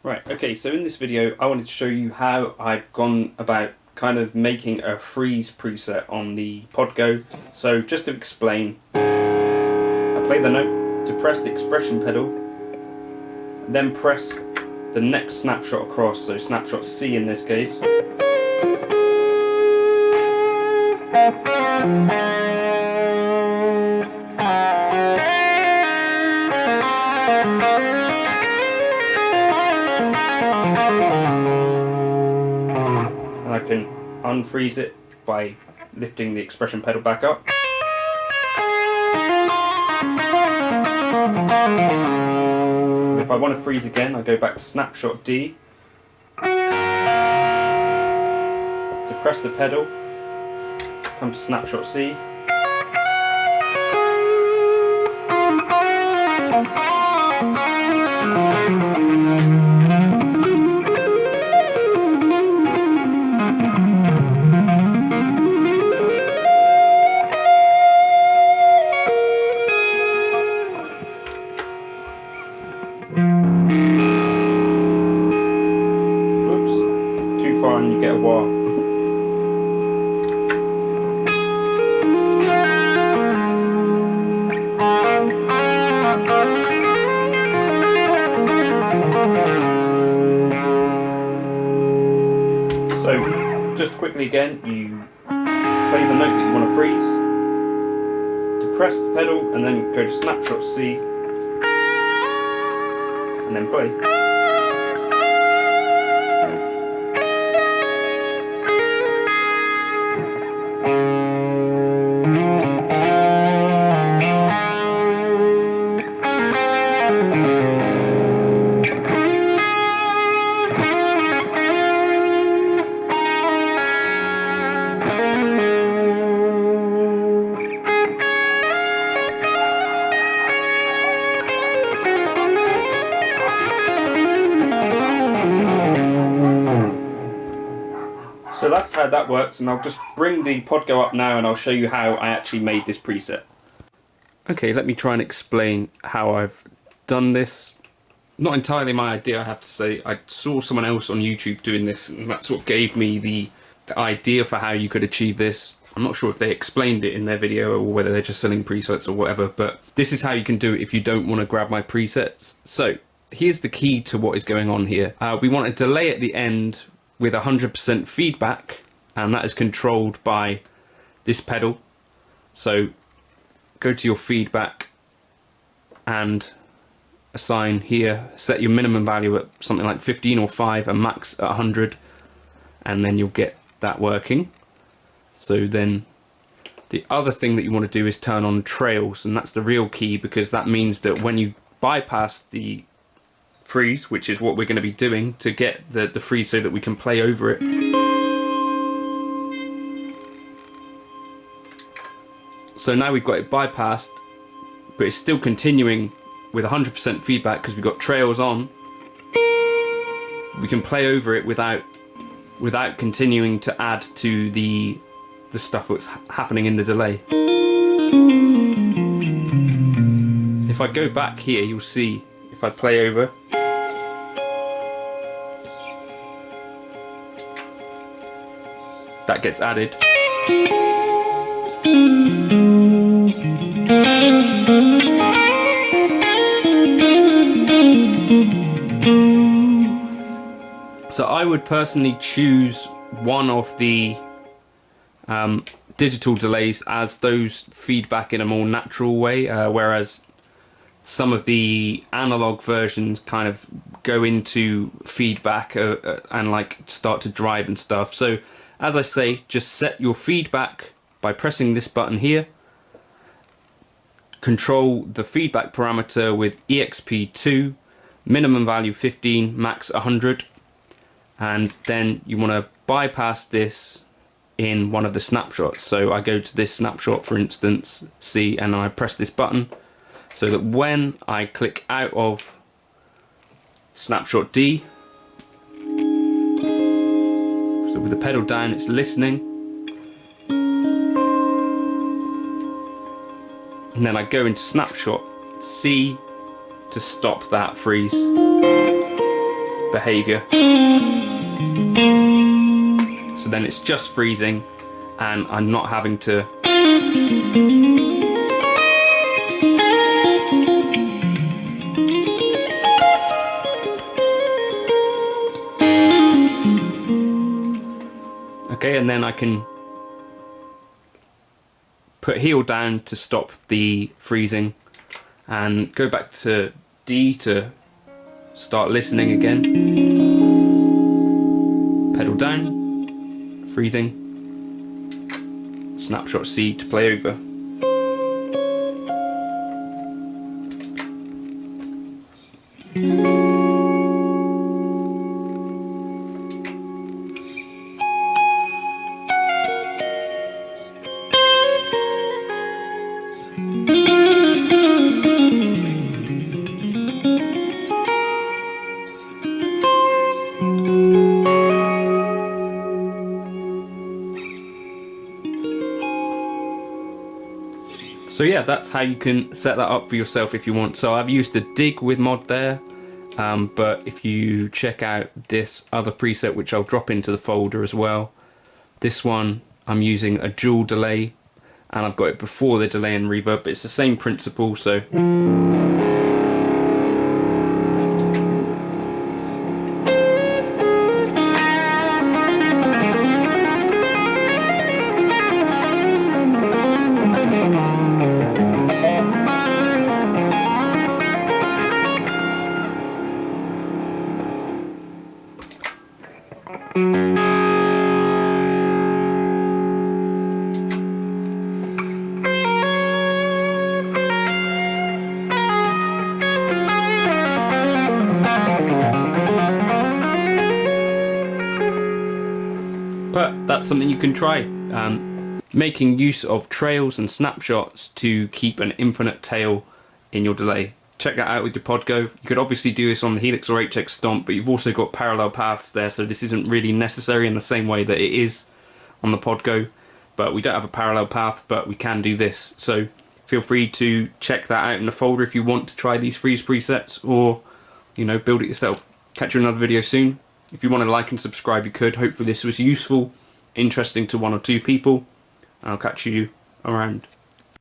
Right, okay, so in this video I wanted to show you how I've gone about kind of making a freeze preset on the Podgo. So just to explain, I play the note, depress the expression pedal, then press the next snapshot across, so snapshot C in this case. And I can unfreeze it by lifting the expression pedal back up. If I want to freeze again, I go back to snapshot D, depress the pedal, come to snapshot C, and you get a wah. So, just quickly again, you play the note that you want to freeze, depress the pedal, and then go to snapshot C, and then play. So that's how that works, and I'll just bring the Podgo up now and I'll show you how I actually made this preset. Okay, let me try and explain how I've done this. Not entirely my idea, I have to say. I saw someone else on YouTube doing this, and that's what gave me the idea for how you could achieve this. I'm not sure if they explained it in their video or whether they're just selling presets or whatever, but this is how you can do it if you don't want to grab my presets. So here's the key to what is going on here. We want a delay at the end with 100% feedback, and that is controlled by this pedal. So go to your feedback and assign here, set your minimum value at something like 15 or 5 and max at 100, and then you'll get that working. So then the other thing that you want to do is turn on trails, and that's the real key, because that means that when you bypass the freeze, which is what we're going to be doing to get the freeze so that we can play over it. So now we've got it bypassed, but it's still continuing with 100% feedback because we've got trails on. We can play over it without continuing to add to the stuff that's happening in the delay. If I go back here, you'll see if I play over, that gets added. So I would personally choose one of the digital delays as those feedback in a more natural way, whereas some of the analog versions kind of go into feedback and like start to drive and stuff. So as I say, just set your feedback by pressing this button here. Control the feedback parameter with EXP2, minimum value 15, max 100. And then you want to bypass this in one of the snapshots. So I go to this snapshot, for instance, C, and I press this button so that when I click out of snapshot D, so with the pedal down, it's listening. And then I go into snapshot C to stop that freeze behavior. So then it's just freezing and I'm not having to okay, and then I can put heel down to stop the freezing and go back to D to start listening again. Pedal down, freezing, snapshot C to play over. So yeah, that's how you can set that up for yourself if you want. So I've used the dig with mod there, but if you check out this other preset, which I'll drop into the folder as well, this one I'm using a dual delay and I've got it before the delay and reverb, but it's the same principle. So but that's something you can try, making use of trails and snapshots to keep an infinite tail in your delay. Check that out with your Podgo. You could obviously do this on the Helix or HX Stomp, but you've also got parallel paths there, so this isn't really necessary in the same way that it is on the Podgo. But we don't have a parallel path, but we can do this. So feel free to check that out in the folder if you want to try these freeze presets, or build it yourself. Catch you in another video soon. If you want to like and subscribe, you could. Hopefully this was useful, interesting to one or two people. I'll catch you around.